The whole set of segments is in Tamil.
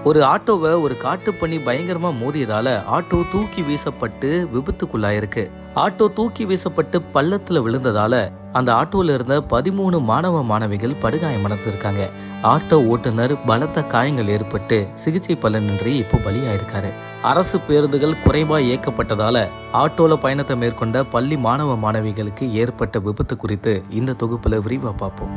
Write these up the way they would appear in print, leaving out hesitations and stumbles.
ஒரு ஆட்டோவை ஒரு காட்டுப்பன்னி பயங்கரமா மோதியதால ஆட்டோ தூக்கி வீசப்பட்டு விபத்துக்குள்ளாயிருக்கு. ஆட்டோ தூக்கி வீசப்பட்டு பள்ளத்துல விழுந்ததால அந்த ஆட்டோல இருந்த 13 மாணவ மாணவிகள் படுகாயமடைஞ்சிருக்காங்க. ஆட்டோ ஓட்டுநர் பலத்த காயங்கள் ஏற்பட்டு சிகிச்சை பலனின்றி இப்போ பலியாயிருக்காரு. அரசு பேருந்துகள் குறைவா இயக்கப்பட்டதால ஆட்டோல பயணத்தை மேற்கொண்ட பள்ளி மாணவ மாணவிகளுக்கு ஏற்பட்ட விபத்து குறித்து இந்த தொகுப்புல விரிவா பார்ப்போம்.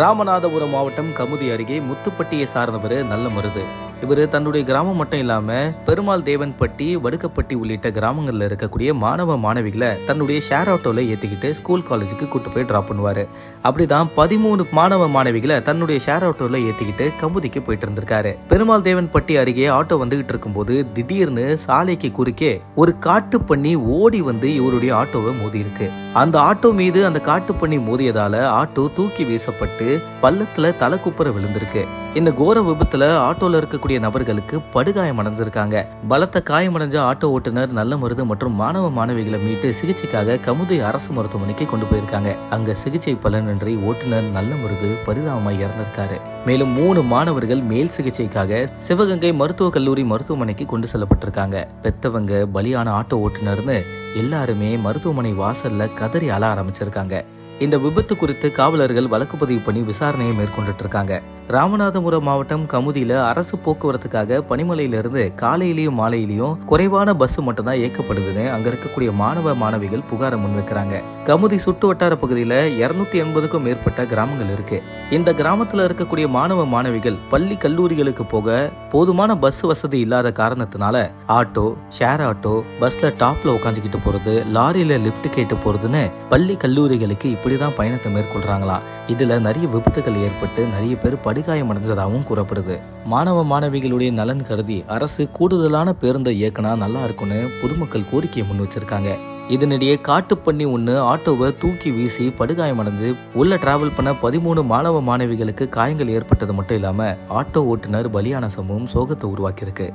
ராமநாதபுரம் மாவட்டம் கமுதி அருகே முத்துப்பட்டியை சார்ந்தவர் நல்ல மருது. இவர் தன்னுடைய கிராமம் மட்டும் இல்லாம பெருமாள் தேவன்பட்டி, வடுக்கப்பட்டி உள்ளிட்ட கிராமங்கள்ல இருக்கக்கூடிய மாணவ மாணவிகளை தன்னுடைய ஷேர் ஆட்டோல ஏத்திக்கிட்டு ஸ்கூல் காலேஜுக்கு கூட்டு போய் டிராப் பண்ணுவாரு. அப்படிதான் 13 மாணவ மாணவிகளை தன்னுடைய ஷேர் ஆட்டோல ஏத்திக்கிட்டு கமுதிக்கு போயிட்டு இருந்திருக்காரு. பெருமாள் தேவன்பட்டி அருகே ஆட்டோ வந்துகிட்டு இருக்கும்போது திடீர்னு சாலைக்கு குறுக்கே ஒரு காட்டுப்பன்னி ஓடி வந்து இவருடைய ஆட்டோவை மோதி இருக்கு. அந்த ஆட்டோ மீது அந்த காட்டுப்பன்னி மோதியதால ஆட்டோ தூக்கி வீசப்பட்டு பள்ளத்துல தலைக்குப்புற விழுந்திருக்கு. இந்த கோர விபத்துல ஆட்டோல இருக்கக்கூடிய நபர்களுக்கு படுகாயம் அடைஞ்சிருக்காங்க. பலத்த காயமடைஞ்ச ஆட்டோ ஓட்டுநர் நல்ல மருது மற்றும் மாணவ மாணவிகளை மீட்டு சிகிச்சைக்காக கமுதி அரசு மருத்துவமனைக்கு கொண்டு போயிருக்காங்க. அங்க சிகிச்சை பலனின்றி ஓட்டுநர் நல்ல மருது பரிதாபமாய் இறந்திருக்காரு. மேலும் 3 மாணவர்கள் மேல் சிகிச்சைக்காக சிவகங்கை மருத்துவக் கல்லூரி மருத்துவமனைக்கு கொண்டு செல்லப்பட்டிருக்காங்க. பெத்தவங்க, பலியான ஆட்டோ ஓட்டுநர்னு எல்லாருமே மருத்துவமனை வாசல்ல கதறி அழ ஆரம்பிச்சிருக்காங்க. இந்த விபத்து குறித்து காவலர்கள் வழக்கு பதிவு பண்ணி விசாரணையை மேற்கொண்டுட்டு இருக்காங்க. ராமநாதபுரம் மாவட்டம் கமுதியில அரசு போக்குவரத்துக்காக பனிமலையிலிருந்து காலையிலயும் மாலையிலயும் குறைவான பஸ் மட்டும் தான் இயக்கப்படுதுன்னு அங்க இருக்கக்கூடிய மாணவ மாணவிகள் புகாரை முன்வைக்கிறாங்க. கமுதி சுற்று வட்டார பகுதியில 280க்கும் மேற்பட்ட கிராமங்கள் இருக்கு. இந்த கிராமத்துல இருக்கக்கூடிய மாணவ மாணவிகள் பள்ளி கல்லூரிகளுக்கு போக போதுமான பஸ் வசதி இல்லாத காரணத்தினால ஆட்டோ, ஷேர் ஆட்டோ, பஸ்ல டாப்ல உட்காந்துக்கிட்டு போறது, லாரியில லிப்ட் கேட்டு போறதுன்னு பள்ளி கல்லூரிகளுக்கு இப்படிதான் பயணத்தை மேற்கொள்றாங்களாம். இதுல நிறைய விபத்துகள் ஏற்பட்டு நிறைய பேர் படுகாயம் அடைஞ்சதாகவும் கூறப்படுது. மாணவ மாணவிகளுடைய நலன் கருதி அரசு கூடுதலான பேருந்தை இயக்கினா நல்லா இருக்கும்னு பொதுமக்கள் கோரிக்கையை முன் வச்சிருக்காங்க. இதனிடையே காட்டுப்பன்னி ஒன்று ஆட்டோவை தூக்கி வீசி படுகாயம் அடைஞ்சு உள்ள டிராவல் பண்ண 13 மாணவ மாணவிகளுக்கு காயங்கள் ஏற்பட்டது மட்டும் இல்லாம ஆட்டோ ஓட்டுநர் பலியான சம்பவம் சோகத்தை உருவாக்கியிருக்கு.